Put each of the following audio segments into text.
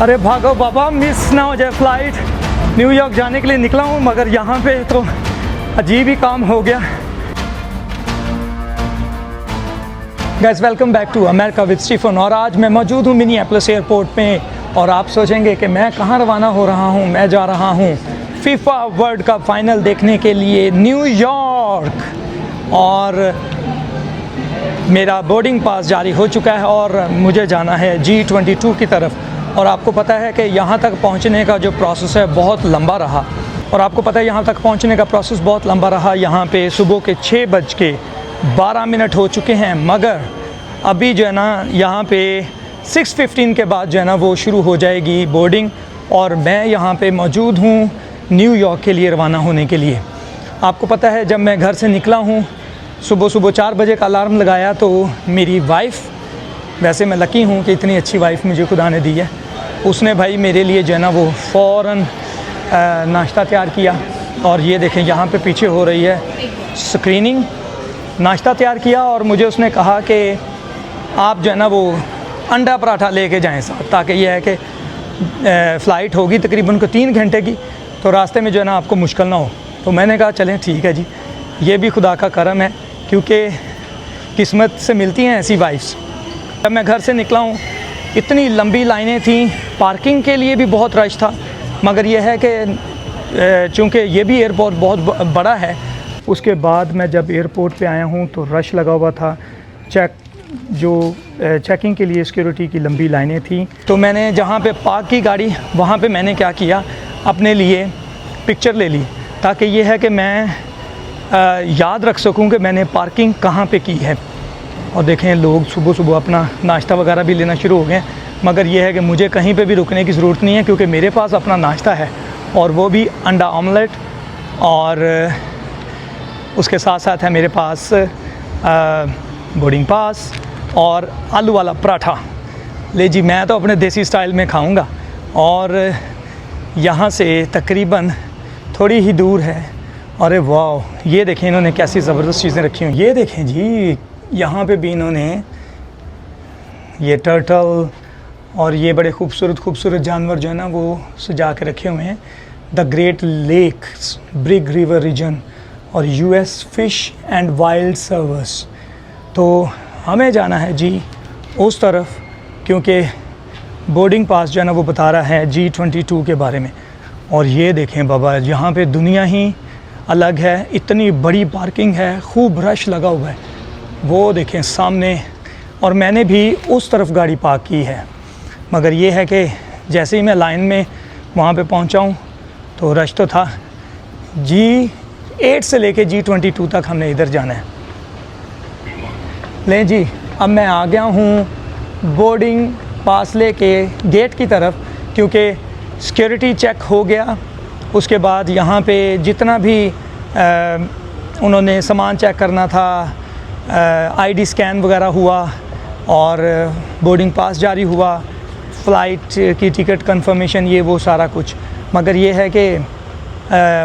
अरे भागो बाबा, मिस ना हो जाए फ्लाइट। न्यूयॉर्क जाने के लिए निकला हूँ, मगर यहाँ पे तो अजीब ही काम हो गया। Guys, welcome back to America with Stephen. और आज मैं मौजूद हूँ मिनियापोलिस एयरपोर्ट में, और आप सोचेंगे कि मैं कहाँ रवाना हो रहा हूँ। मैं जा रहा हूँ फीफा वर्ल्ड कप फाइनल देखने के लिए न्यूयॉर्क, और मेरा बोर्डिंग पास जारी हो चुका है और मुझे जाना है G22 की तरफ। और आपको पता है कि यहाँ तक पहुँचने का जो प्रोसेस है बहुत लंबा रहा, और आपको पता है यहाँ तक पहुँचने का प्रोसेस बहुत लंबा रहा। यहाँ पे सुबह के 6:12 हो चुके हैं, मगर अभी जो है ना यहाँ पे 6:15 के बाद जो है ना वो शुरू हो जाएगी बोर्डिंग, और मैं यहाँ पे मौजूद हूँ न्यूयॉर्क के लिए रवाना होने के लिए। आपको पता है जब मैं घर से निकला हूँ सुबह 4 बजे का अलार्म लगाया, तो मेरी वाइफ़, वैसे मैं लकी हूँ कि इतनी अच्छी वाइफ़ मुझे खुदा ने दी है, उसने भाई मेरे लिए जो है ना वो फ़ौरन नाश्ता तैयार किया। और ये देखें यहाँ पे पीछे हो रही है स्क्रीनिंग। नाश्ता तैयार किया और मुझे उसने कहा कि आप जो है ना वो अंडा पराठा लेके जाएं साथ, ताकि ये है कि फ़्लाइट होगी तकरीबन को 3 घंटे की, तो रास्ते में जो है ना आपको मुश्किल ना हो। तो मैंने कहा चलें ठीक है जी, ये भी खुदा का करम है, क्योंकि किस्मत से मिलती हैं ऐसी वाइफ्स। जब मैं घर से निकला हूँ इतनी लंबी लाइनें थी, पार्किंग के लिए भी बहुत रश था, मगर यह है कि चूँकि ये भी एयरपोर्ट बहुत बड़ा है। उसके बाद मैं जब एयरपोर्ट पे आया हूँ तो रश लगा हुआ था, चेकिंग के लिए सिक्योरिटी की लंबी लाइनें थी। तो मैंने जहाँ पे पार्क की गाड़ी, वहाँ पे मैंने क्या किया, अपने लिए पिक्चर ले ली, ताकि ये है कि मैं याद रख सकूँ कि मैंने पार्किंग कहाँ पे की है। और देखें लोग सुबह अपना नाश्ता वगैरह भी लेना शुरू हो गए, मगर यह है कि मुझे कहीं पे भी रुकने की ज़रूरत नहीं है, क्योंकि मेरे पास अपना नाश्ता है, और वो भी अंडा ऑमलेट, और उसके साथ साथ है मेरे पास बोर्डिंग पास और आलू वाला पराठा। ले जी, मैं तो अपने देसी स्टाइल में खाऊंगा। और यहाँ से तकरीबन थोड़ी ही दूर है। अरे वाह, ये देखें इन्होंने कैसी ज़बरदस्त चीज़ें रखी हुई। ये देखें जी, यहाँ पे भी इन्होंने ये टर्टल और ये बड़े खूबसूरत जानवर जो है ना वो सजा के रखे हुए हैं। The great lakes, big river region और US fish and wild service. तो हमें जाना है जी उस तरफ, क्योंकि बोर्डिंग पास जो है ना वो बता रहा है G22 के बारे में। और ये देखें बाबा, यहाँ पे दुनिया ही अलग है, इतनी बड़ी पार्किंग है, खूब रश लगा हुआ है। वो देखें सामने, और मैंने भी उस तरफ गाड़ी पार्क की है, मगर ये है कि जैसे ही मैं लाइन में वहाँ पे पहुँचा हूँ तो रश तो था। G8 से लेके G22 तक हमने इधर जाना है। लें जी, अब मैं आ गया हूँ बोर्डिंग पास लेके गेट की तरफ, क्योंकि सिक्योरिटी चेक हो गया। उसके बाद यहाँ पे जितना भी उन्होंने सामान चेक करना था, ID स्कैन वगैरह हुआ, और बोर्डिंग पास जारी हुआ, फ़्लाइट की टिकट कंफर्मेशन, ये वो सारा कुछ। मगर ये है कि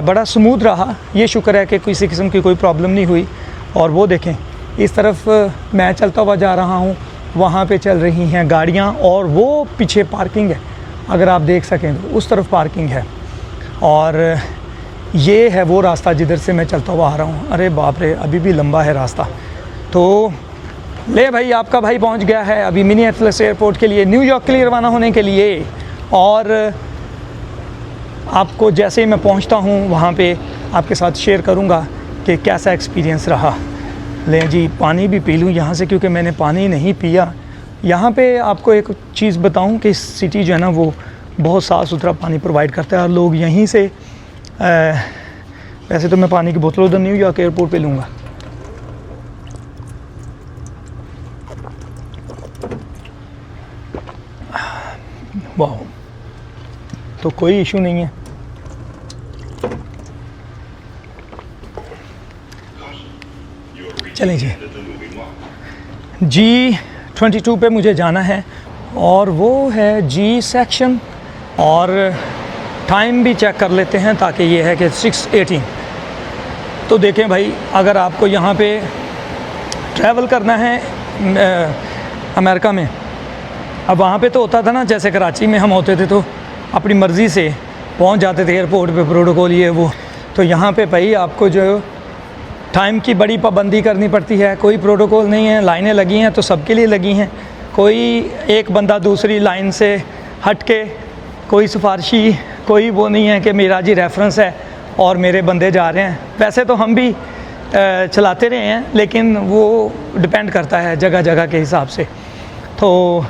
बड़ा स्मूथ रहा, ये शुक्र है कि किसी किस्म की कोई प्रॉब्लम नहीं हुई। और वो देखें इस तरफ मैं चलता हुआ जा रहा हूँ, वहाँ पे चल रही हैं गाड़ियाँ, और वो पीछे पार्किंग है, अगर आप देख सकें तो उस तरफ पार्किंग है। और ये है वो रास्ता जिधर से मैं चलता हुआ आ रहा हूँ। अरे बाप रे, अभी भी लंबा है रास्ता। तो ले भाई, आपका भाई पहुंच गया है अभी मिनियापोलिस एयरपोर्ट के लिए, न्यूयॉर्क के लिए रवाना होने के लिए। और आपको जैसे ही मैं पहुंचता हूं वहां पे आपके साथ शेयर करूंगा कि कैसा एक्सपीरियंस रहा। ले जी, पानी भी पी लूँ यहाँ से, क्योंकि मैंने पानी नहीं पिया। यहाँ पे आपको एक चीज़ बताऊं कि सिटी जो है ना वो बहुत साफ़ सुथरा पानी प्रोवाइड करता है, और लोग यहीं से वैसे तो मैं पानी की बोतल उधर न्यूयॉर्क एयरपोर्ट पे लूँगा। वाह, तो कोई इशू नहीं है। चलें जी, G22 पे मुझे जाना है, और वो है G सेक्शन। और टाइम भी चेक कर लेते हैं, ताकि ये है कि 6:18। तो देखें भाई, अगर आपको यहाँ पे ट्रैवल करना है अमेरिका में, अब वहाँ पे तो होता था ना, जैसे कराची में हम होते थे तो अपनी मर्ज़ी से पहुँच जाते थे एयरपोर्ट पे, प्रोटोकॉल ये वो। तो यहाँ पे भाई आपको जो टाइम की बड़ी पाबंदी करनी पड़ती है, कोई प्रोटोकॉल नहीं है, लाइनें लगी हैं तो सबके लिए लगी हैं, कोई एक बंदा दूसरी लाइन से हट के, कोई सिफारशी, कोई वो नहीं है कि मेरा जी रेफरेंस है और मेरे बंदे जा रहे हैं। वैसे तो हम भी चलाते रहे हैं, लेकिन वो डिपेंड करता है जगह जगह के हिसाब से। तो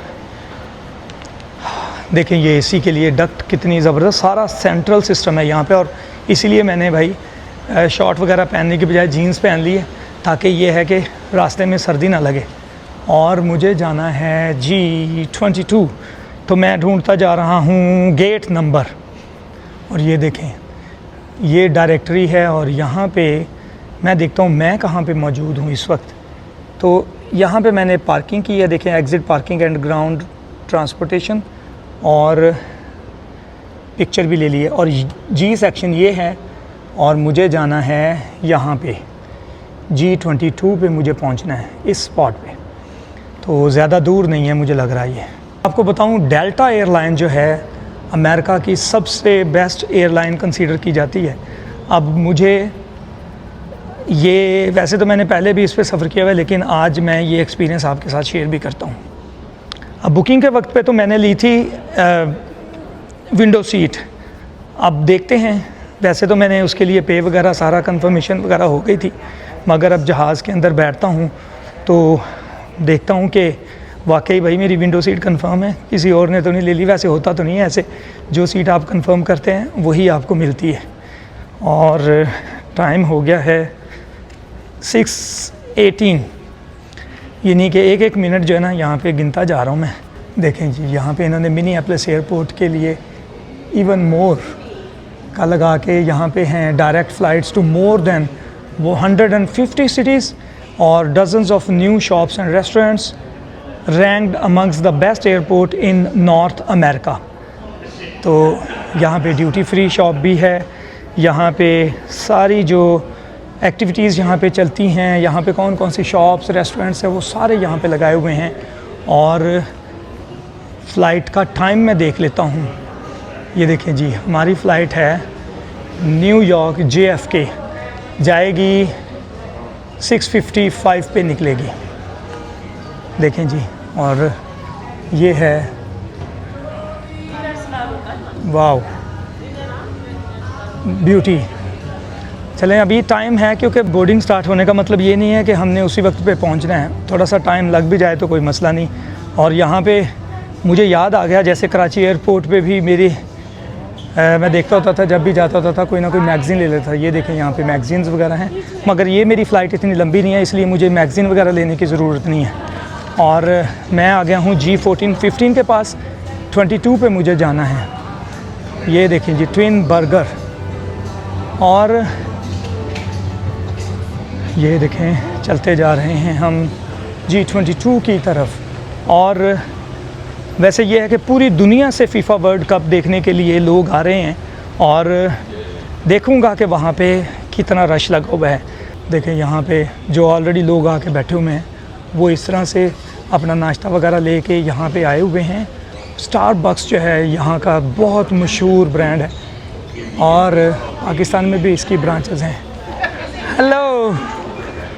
देखें ये एसी के लिए डक्ट कितनी ज़बरदस्त, सारा सेंट्रल सिस्टम है यहाँ पे, और इसीलिए मैंने भाई शॉर्ट वगैरह पहनने की बजाय जीन्स पहन ली है, ताकि ये है कि रास्ते में सर्दी ना लगे। और मुझे जाना है G22, तो मैं ढूंढता जा रहा हूँ गेट नंबर। और ये देखें ये डायरेक्टरी है, और यहाँ पे मैं देखता हूँ मैं कहाँ पे मौजूद हूँ इस वक्त। तो यहाँ पे मैंने पार्किंग की है, देखें exit parking and ground transportation, और पिक्चर भी ले ली है। और जी सेक्शन ये है, और मुझे जाना है यहाँ पे G22 पे मुझे पहुँचना है इस स्पॉट पे। तो ज़्यादा दूर नहीं है मुझे लग रहा है ये। आपको बताऊँ डेल्टा एयरलाइन जो है अमेरिका की सबसे बेस्ट एयरलाइन कंसीडर की जाती है। अब मुझे ये, वैसे तो मैंने पहले भी इस पे सफ़र किया हुआ है, लेकिन आज मैं ये एक्सपीरियंस आपके साथ शेयर भी करता हूँ। अब बुकिंग के वक्त पे तो मैंने ली थी विंडो सीट। अब देखते हैं, वैसे तो मैंने उसके लिए पे वगैरह सारा कंफर्मेशन वगैरह हो गई थी, मगर अब जहाज़ के अंदर बैठता हूँ तो देखता हूँ कि वाकई भाई मेरी विंडो सीट कंफर्म है, किसी और ने तो नहीं ले ली। वैसे होता तो नहीं है ऐसे, जो सीट आप कंफर्म करते हैं वही आपको मिलती है। और टाइम हो गया है 6:18, यानी कि एक एक मिनट जो है ना यहाँ पे गिनता जा रहा हूँ मैं। देखें जी यहाँ पे इन्होंने मिनीएपोलिस एयरपोर्ट के लिए इवन मोर का लगा के यहाँ पे हैं direct flights to more than 150 cities और dozens of new shops and restaurants ranked amongst the best airport in North America। तो यहाँ पे ड्यूटी फ्री शॉप भी है, यहाँ पे सारी जो एक्टिविटीज़ यहाँ पे चलती हैं, यहाँ पे कौन कौन सी शॉप्स रेस्टोरेंट्स हैं वो सारे यहाँ पे लगाए हुए हैं। और फ़्लाइट का टाइम मैं देख लेता हूँ। ये देखें जी हमारी फ़्लाइट है न्यूयॉर्क JFK, जाएगी 6:55 पे निकलेगी। देखें जी, और ये है वाव ब्यूटी। चलें अभी टाइम है, क्योंकि बोर्डिंग स्टार्ट होने का मतलब ये नहीं है कि हमने उसी वक्त पे पहुंचना है, थोड़ा सा टाइम लग भी जाए तो कोई मसला नहीं। और यहाँ पे मुझे याद आ गया, जैसे कराची एयरपोर्ट पे भी मेरी मैं देखता होता था, जब भी जाता होता था कोई ना कोई मैगज़ीन ले लेता था। ये देखें यहाँ पे मैगज़ीन्स वगैरह हैं, मगर ये मेरी फ़्लाइट इतनी लंबी नहीं है, इसलिए मुझे मैगज़ीन वगैरह लेने की ज़रूरत नहीं है। और मैं आ गया हूँ G15 के पास, 22 पे मुझे जाना है। ये देखें जी ट्विन बर्गर, और ये देखें चलते जा रहे हैं हम G22 की तरफ। और वैसे ये है कि पूरी दुनिया से फ़ीफ़ा वर्ल्ड कप देखने के लिए लोग आ रहे हैं, और देखूंगा कि वहाँ पे कितना रश लगा हुआ है। देखें यहाँ पे जो ऑलरेडी लोग आके बैठे हुए हैं वो इस तरह से अपना नाश्ता वगैरह लेके यहाँ पे आए हुए हैं। स्टारबक्स जो है यहाँ का बहुत मशहूर ब्रांड है, और पाकिस्तान में भी इसकी ब्रांचेस हैं। Hello,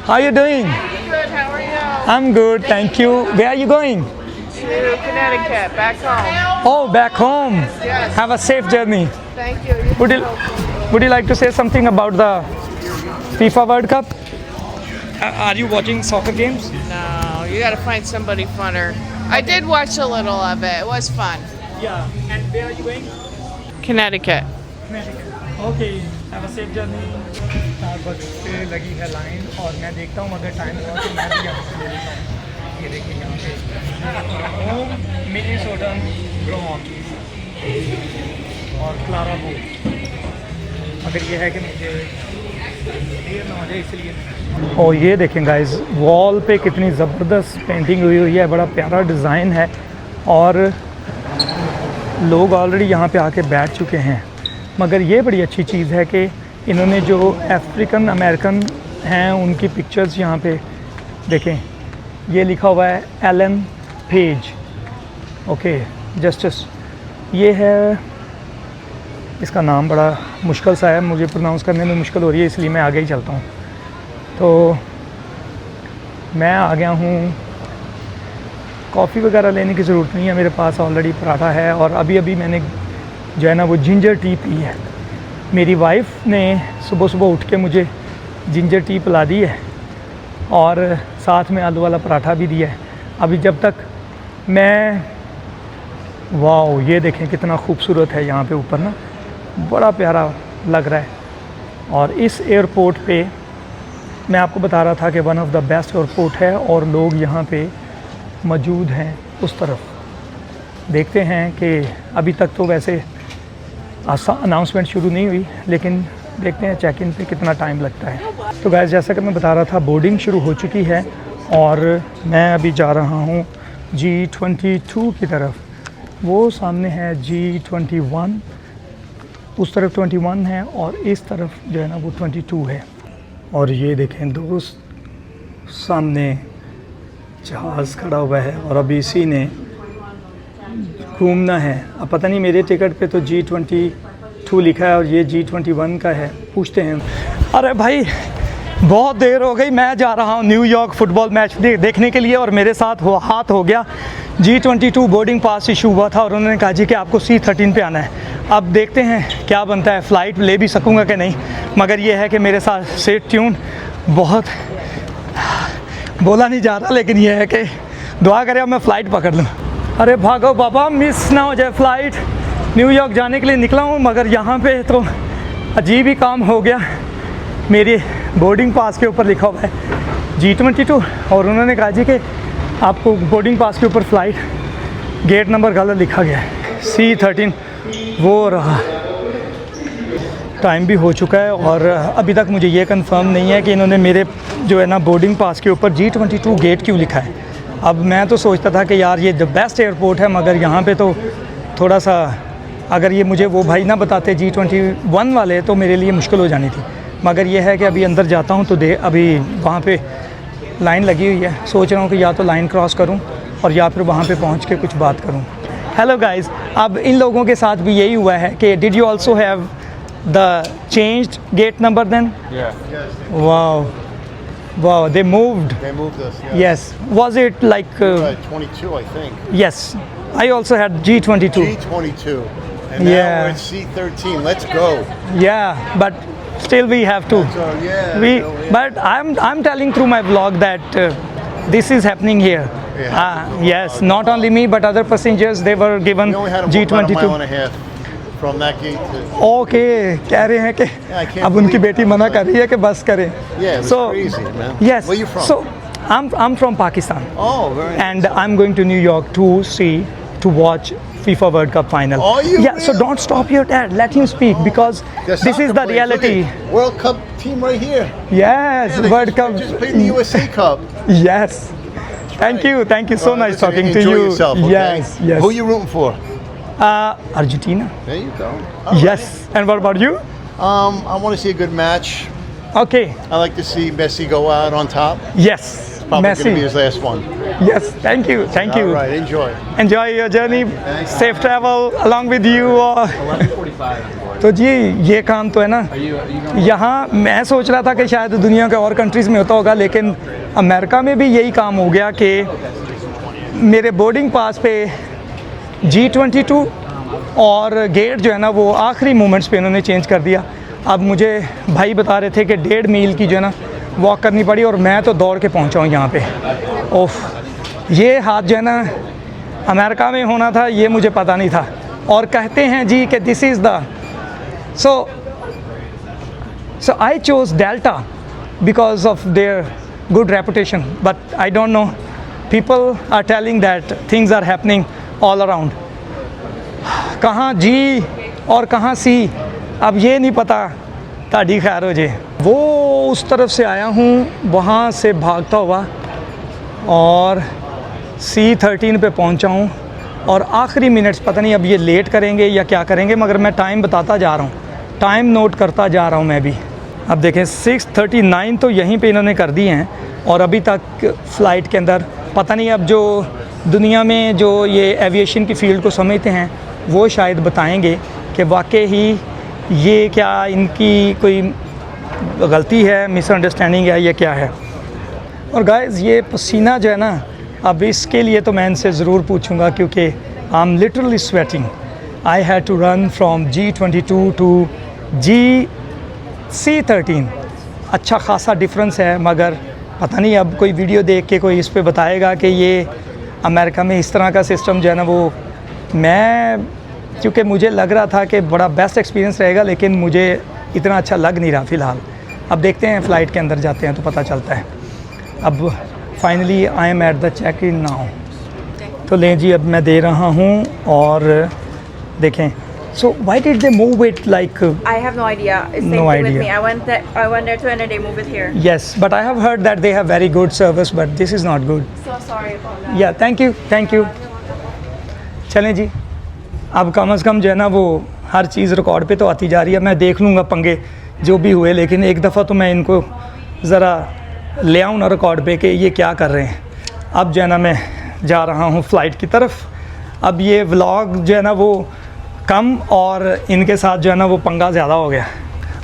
how you doing? I am good, thank you. Where are you going? To Connecticut, back home. Oh, back home. Yes. Have a safe journey. Thank you. Would you like to say something about the FIFA World Cup? Are you watching soccer games? No, you got to find somebody funner. I did watch a little of it. It was fun. Yeah. And where are you going? Connecticut. Okay. Have a safe journey. Starbucks पे लगी है line, और मैं देखता हूँ अगर time हुआ तो मैं भी यहाँ से ले लेता हूँ। ये देखिए यहाँ पे होम मिनीसोटा ब्राउन और क्लारा बो। अगर ये है कि मुझे देर ना हो जाए इसलिए। और ये देखें गाइस, वॉल पे कितनी ज़बरदस्त पेंटिंग हुई है, बड़ा प्यारा डिज़ाइन है, और लोग ऑलरेडी यहाँ पे आके बैठ चुके हैं। मगर ये बड़ी अच्छी चीज़ है कि इन्होंने जो अफ्रीकन अमेरिकन हैं उनकी पिक्चर्स यहाँ पे देखें, ये लिखा हुआ है एलन पेज। ओके जस्टिस, ये है, इसका नाम बड़ा मुश्किल सा है, मुझे प्रोनाउंस करने में मुश्किल हो रही है, इसलिए मैं आगे ही चलता हूँ। तो मैं आ गया हूँ, कॉफ़ी वगैरह लेने की ज़रूरत नहीं है, मेरे पास ऑलरेडी पराठा है और अभी अभी मैंने जो है ना वो जिंजर टी पी है। मेरी वाइफ ने सुबह सुबह उठ के मुझे जिंजर टी पिला दी है और साथ में आलू वाला पराठा भी दिया है। अभी जब तक मैं, वाओ ये देखें कितना खूबसूरत है यहाँ पे ऊपर ना, बड़ा प्यारा लग रहा है। और इस एयरपोर्ट पे मैं आपको बता रहा था कि one of the best airport है और लोग यहाँ पे मौजूद हैं उस तरफ। देखते हैं कि अभी तक तो वैसे अनाउंसमेंट शुरू नहीं हुई, लेकिन देखते हैं चेक इन पे कितना टाइम लगता है। तो गाइस जैसा कि मैं बता रहा था, बोर्डिंग शुरू हो चुकी है और मैं अभी जा रहा हूँ G22 की तरफ। वो सामने है G21, उस तरफ 21 है और इस तरफ जो है ना वो 22 है। और ये देखें दोस्त, सामने जहाज़ खड़ा हुआ है और अभी इसी ने घूमना है। अब पता नहीं, मेरे टिकट पे तो G22 लिखा है और ये G21 का है, पूछते हैं। अरे भाई बहुत देर हो गई, मैं जा रहा हूँ न्यूयॉर्क फुटबॉल मैच देखने के लिए और मेरे साथ हाथ हो गया। G22 बोर्डिंग पास इशू हुआ था और उन्होंने कहा जी कि आपको C13 पे आना है। अब देखते हैं क्या बनता है, फ़्लाइट ले भी सकूँगा कि नहीं, मगर ये है कि मेरे साथ स्टे ट्यून, बहुत बोला नहीं जा रहा, लेकिन ये है कि दुआ करें अब मैं फ़्लाइट पकड़ लूँ। अरे भागो बाबा, मिस ना हो जाए फ़्लाइट। न्यूयॉर्क जाने के लिए निकला हूँ मगर यहाँ पे तो अजीब ही काम हो गया। मेरे बोर्डिंग पास के ऊपर लिखा हुआ है G22 और उन्होंने कहा जी कि आपको बोर्डिंग पास के ऊपर फ़्लाइट गेट नंबर गलत लिखा गया है, C13 वो रहा। टाइम भी हो चुका है और अभी तक मुझे ये कंफर्म नहीं है कि इन्होंने मेरे जो है ना बोर्डिंग पास के ऊपर G22 गेट क्यों लिखा है। अब मैं तो सोचता था कि यार ये द बेस्ट एयरपोर्ट है, मगर यहाँ पे तो थोड़ा सा, अगर ये मुझे वो भाई ना बताते G21 वाले तो मेरे लिए मुश्किल हो जानी थी। मगर ये है कि अभी अंदर जाता हूँ तो अभी वहाँ पे लाइन लगी हुई है, सोच रहा हूँ कि या तो लाइन क्रॉस करूँ और या फिर वहाँ पे पहुँच के कुछ बात करूँ। हेलो गाइस, अब इन लोगों के साथ भी यही हुआ है कि did you also have the changed gate number then? Yeah. Wow, they moved. They moved us. Yes. Was it like 22, I think. yes, I also had G22. G22. And now Yeah. we're at C13. Let's go. Yeah, but still we have to. So, yeah. We so, yeah. but I'm telling through my vlog that this is happening here. Yeah. Yes, not only me but other passengers, they were given We only had about a mile and a G22. half from that gate to. Okay, कह रहे हैं कि I can't अब उनकी believe बेटी it. मना कर रही है कि बस करें। Yeah, it was crazy, man. Yes. Where you from? So I'm from Pakistan, Oh, very nice. and I'm going to New York to watch FIFA World Cup final. Are you Yeah. So really? don't stop your dad. Let him speak because There's this is soccer the players. reality. Look at World Cup team right here. Yes, Yeah, they World just, Cup. they just played the USA Cup. Yes. Thank you. Thank you. So nice Listen, talking to enjoy you. Yourself, okay? Yes. Yes. Who you rooting for? Argentina. There you go. Yes. And what about you? I want to see a good match. Okay. I like to see Messi go out on top. Yes. Probably going to be Messi. his last one. Yes. Thank you. Thank you. All right, enjoy. Enjoy your journey. Safe travel along with you. 11:45. तो जी ये काम तो है ना, यहाँ मैं सोच रहा था कि शायद दुनिया के और कंट्रीज़ में होता होगा, लेकिन अमेरिका में भी यही काम हो गया कि मेरे बोर्डिंग पास पे G22 और गेट जो है ना वो आखिरी मोमेंट्स पे इन्होंने चेंज कर दिया। अब मुझे भाई बता रहे थे कि 1.5 मील की जो है ना वॉक करनी पड़ी और मैं तो दौड़ के पहुँचा हूँ यहाँ पे। ओफ, ये हाथ जो है ना अमेरिका में होना था, ये मुझे पता नहीं था। और कहते हैं जी कि this is the so I chose Delta because of their good reputation, but I don't know, people are telling that things are happening all around. कहाँ G और कहाँ C अब ये नहीं पता, ताड़ी खैर हो जे। वो उस तरफ से आया हूँ, वहाँ से भागता हुआ और C13 पे पहुँचा हूँ और आखिरी मिनट्स पता नहीं अब ये लेट करेंगे या क्या करेंगे, मगर मैं टाइम बताता जा रहा हूँ, टाइम नोट करता जा रहा हूँ मैं भी। अब देखें 6:39 तो यहीं पे इन्होंने कर दिए हैं और अभी तक फ़्लाइट के अंदर पता नहीं अब जो दुनिया में जो ये एविएशन की फ़ील्ड को समझते हैं वो शायद बताएंगे कि वाकई ही ये क्या इनकी कोई गलती है, मिसअंडरस्टैंडिंग है, या क्या है। और गाइस ये पसीना जो है ना, अब इसके लिए तो मैं इनसे ज़रूर पूछूंगा क्योंकि I am literally sweating. I had to run from G22 to GC13। अच्छा खासा डिफरेंस है, मगर पता नहीं अब कोई वीडियो देख के कोई इस पे बताएगा कि ये अमेरिका में इस तरह का सिस्टम जो है ना, वो मैं क्योंकि मुझे लग रहा था कि बड़ा बेस्ट एक्सपीरियंस रहेगा, लेकिन मुझे इतना अच्छा लग नहीं रहा फ़िलहाल। अब देखते हैं, फ़्लाइट के अंदर जाते हैं तो पता चलता है। अब finally I am at the check in now. तो लें जी, अब मैं दे रहा हूँ और देखें। So why did they move it like? I have no idea. It's same No thing with idea. me. I went there too and then they move it here. Yes, but I have heard that they have very good service, but this is not good. So sorry about that. Yeah, thank you. चलें जी, अब कम से कम जो है ना वो हर चीज़ record पे तो आती जा रही है। मैं देख लूँगा पंगे जो भी हुए, लेकिन एक दफ़ा तो मैं इनको ज़रा ले आऊँ ना रिकॉर्ड पे कि ये क्या कर रहे हैं। अब जो है ना मैं जा रहा हूँ फ़्लाइट की तरफ। अब ये व्लॉग जो है ना वो कम और इनके साथ जो है ना वो पंगा ज़्यादा हो गया।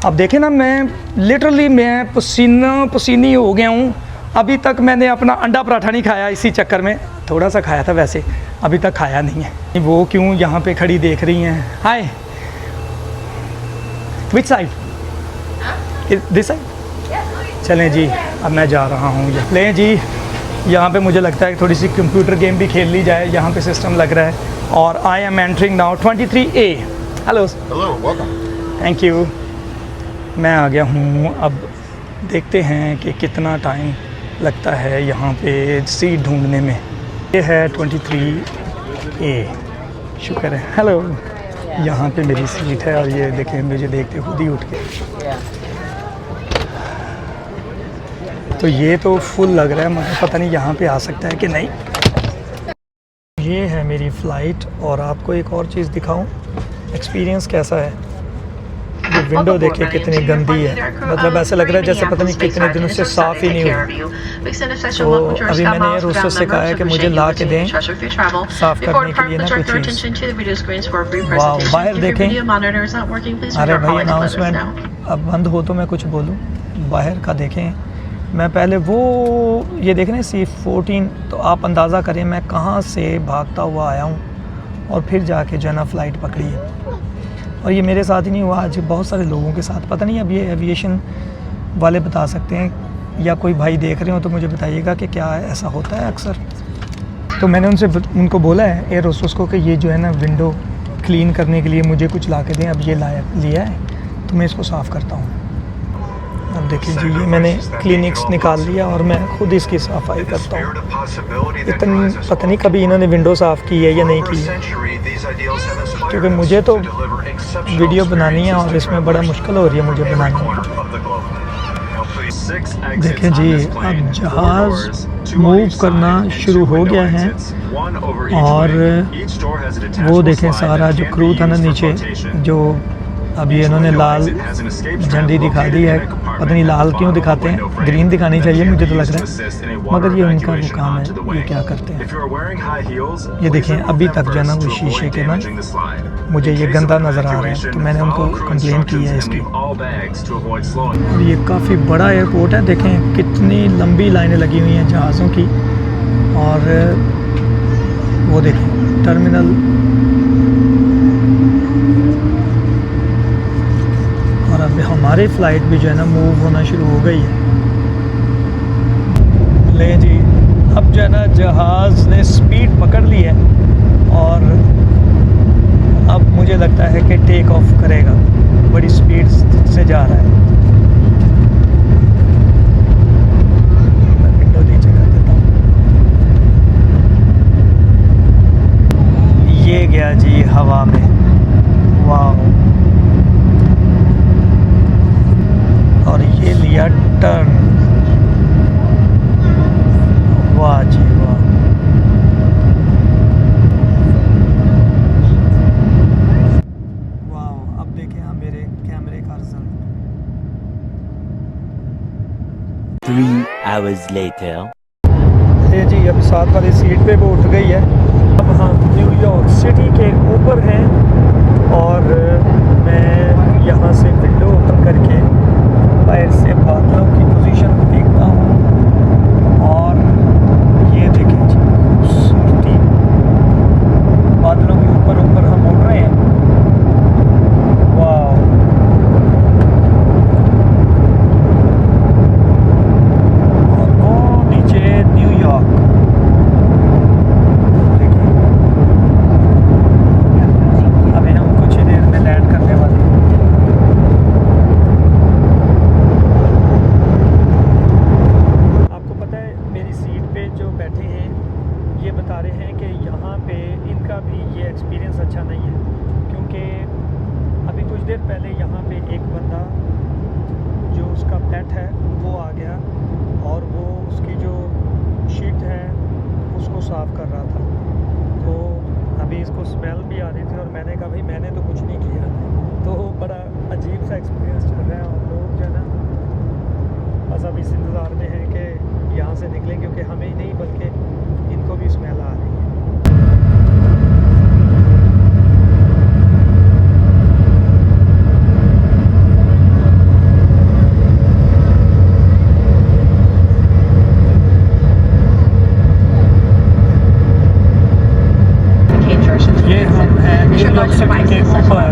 अब देखें ना, मैं लिटरली मैं पसीनी हो गया हूँ। अभी तक मैंने अपना अंडा पराठा नहीं खाया, इसी चक्कर में थोड़ा सा खाया था, वैसे अभी तक खाया नहीं है। वो क्यों यहाँ पे खड़ी देख रही हैं? हाय, विच साइड? This side? चलें जी, अब मैं जा रहा हूँ। लें जी, यहाँ पे मुझे लगता है कि थोड़ी सी कंप्यूटर गेम भी खेल ली जाए। यहाँ पे सिस्टम लग रहा है और I am entering now 23A। Hello, Hello, welcome. Thank you. मैं आ गया हूँ। अब देखते हैं कि कितना टाइम लगता है यहाँ पे सीट ढूंढने में। ये है 23A, शुक्र है। हेलो, यहाँ पे मेरी सीट है और ये देखें, मुझे देखते खुद ही उठ के। तो ये तो फुल लग रहा है, मगर पता नहीं यहाँ पे आ सकता है कि नहीं। ये है मेरी फ़्लाइट और आपको एक और चीज़ दिखाऊं, एक्सपीरियंस कैसा है। ये विंडो देखिए कितनी गंदी है, मतलब ऐसा लग रहा है जैसे पता नहीं कितने दिनों से साफ़ ही नहीं हुई। तो अभी मैंने एयर होस्टेस से कहा है कि मुझे ला के दें साफ़ करने के लिए ना कुछ चीज़। वाह, बाहर देखें। अरे भाई, अनाउंसमेंट अब बंद हो तो मैं कुछ बोलूँ। बाहर का देखें। मैं पहले वो ये देख रहे हैं C14, तो आप अंदाज़ा करें मैं कहाँ से भागता हुआ आया हूँ और फिर जाके जो है ना फ़्लाइट पकड़ी है। और ये मेरे साथ ही नहीं हुआ, आज बहुत सारे लोगों के साथ। पता नहीं अब ये एविएशन वाले बता सकते हैं, या कोई भाई देख रहे हो तो मुझे बताइएगा कि क्या ऐसा होता है अक्सर। तो मैंने उनको बोला है एयर होस्टेस को कि ये जो है ना विंडो क्लीन करने के लिए मुझे कुछ ला के दें। अब ये लिया है तो मैं इसको साफ़ करता हूँ। अब देखिए जी, ये मैंने क्लिनिक्स निकाल लिया और मैं खुद इसकी सफाई करता हूँ। इतनी पता नहीं कभी इन्होंने विंडो साफ़ की है या नहीं की है, क्योंकि मुझे तो वीडियो बनानी है और इसमें बड़ा मुश्किल हो रही है मुझे बनानी। देखिए जी, अब जहाज़ मूव करना शुरू हो गया है और वो देखें सारा जो क्रू था ना नीचे, जो अभी इन्होंने लाल झंडी दिखा दी है। पता नहीं लाल क्यों दिखाते हैं, ग्रीन दिखानी चाहिए मुझे तो लग रहा है, मगर ये उनका वो काम है, ये क्या करते हैं। ये देखें, अभी तक जो है ना वो शीशे के ना मुझे ये गंदा नज़र आ रहा है, तो मैंने उनको कंप्लेन की है इसकी। और ये काफ़ी बड़ा एयरपोर्ट है, देखें कितनी लंबी लाइनें लगी हुई हैं जहाज़ों की। और वो देखें टर्मिनल, और अब हमारी फ़्लाइट भी जो है ना मूव होना शुरू हो गई है। ले जी, अब जो है ना जहाज़ ने स्पीड पकड़ ली है और अब मुझे लगता है कि टेक ऑफ करेगा। बड़ी स्पीड से जा रहा है। मैं विंडो नीचे कर देता हूँ। ये गया जी हवा में, वाह। और ये लिया टर्न, वाह जी वाह। वाह, अब देखें हम मेरे कैमरे का रिजल्ट। 3 hours later. ये जी अब साथ वाली सीट पे वो उठ गई है। अब हम न्यूयॉर्क सिटी के ऊपर हैं और मैं यहाँ से विंडो ओपन करके बाहर से बादलों की पोजीशन को देखता हूँ और ये देखें जी खूबसूरती, बादलों के ऊपर ऊपर हम उड़ रहे हैं। वाह, और वो नीचे न्यूयॉर्क देखिए। अभी हम कुछ ही देर में लैंड करने वाले हैं। आपको पता है मेरी सीट पे जो बैठे हैं ये बता रहे हैं कि यहाँ पे इनका भी ये एक्सपीरियंस अच्छा नहीं है, क्योंकि अभी कुछ देर पहले यहाँ पे एक बंदा जो उसका पेट है वो आ गया और वो उसकी जो शीट है उसको साफ़ कर रहा था। तो अभी इसको स्मेल भी आ रही थी और मैंने कहा भाई मैंने तो कुछ नहीं किया। तो बड़ा अजीब सा एक्सपीरियंस चल रहा है और लोग जो है ना बस अब इस इंतज़ार में हैं कि यहाँ से निकलें, क्योंकि हमें ही नहीं बल्कि इनको भी स्मेल आ रही है। ये हम हैं न्यूयॉर्क सिटी के ऊपर।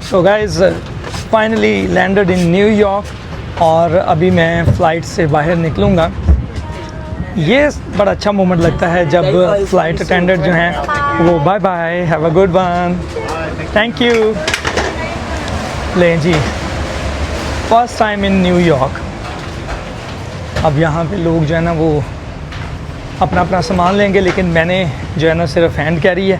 So guys, finally landed in New York और अभी मैं फ़्लाइट से बाहर निकलूँगा। ये बड़ा अच्छा मोमेंट लगता है जब फ़्लाइट अटेंडेंट जो हैं वो bye bye, have a good one, thank you. लें जी, फर्स्ट टाइम इन न्यूयॉर्क। अब यहाँ पे लोग जो है ना वो अपना अपना सामान लेंगे, लेकिन मैंने जो है ना सिर्फ हैंड कैरी है,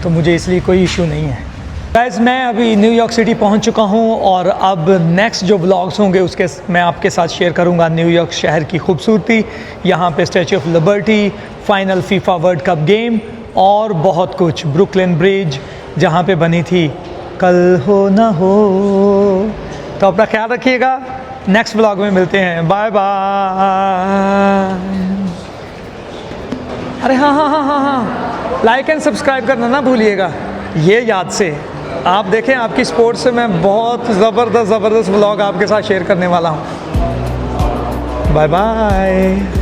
तो मुझे इसलिए कोई इशू नहीं है। गाइस, मैं अभी न्यूयॉर्क सिटी पहुंच चुका हूं और अब नेक्स्ट जो व्लॉग्स होंगे उसके मैं आपके साथ शेयर करूंगा न्यूयॉर्क शहर की खूबसूरती, यहाँ पे statue of liberty, final FIFA world cup game और बहुत कुछ, ब्रुकलिन ब्रिज जहाँ पे बनी थी कल हो ना हो। तो अपना ख्याल रखिएगा, नेक्स्ट व्लॉग में मिलते हैं, बाय बाय। अरे हाँ हाँ हाँ हाँ हाँ, लाइक एंड सब्सक्राइब करना ना भूलिएगा, ये याद से। आप देखें, आपकी स्पोर्ट्स से मैं बहुत ज़बरदस्त व्लॉग आपके साथ शेयर करने वाला हूँ। Bye bye.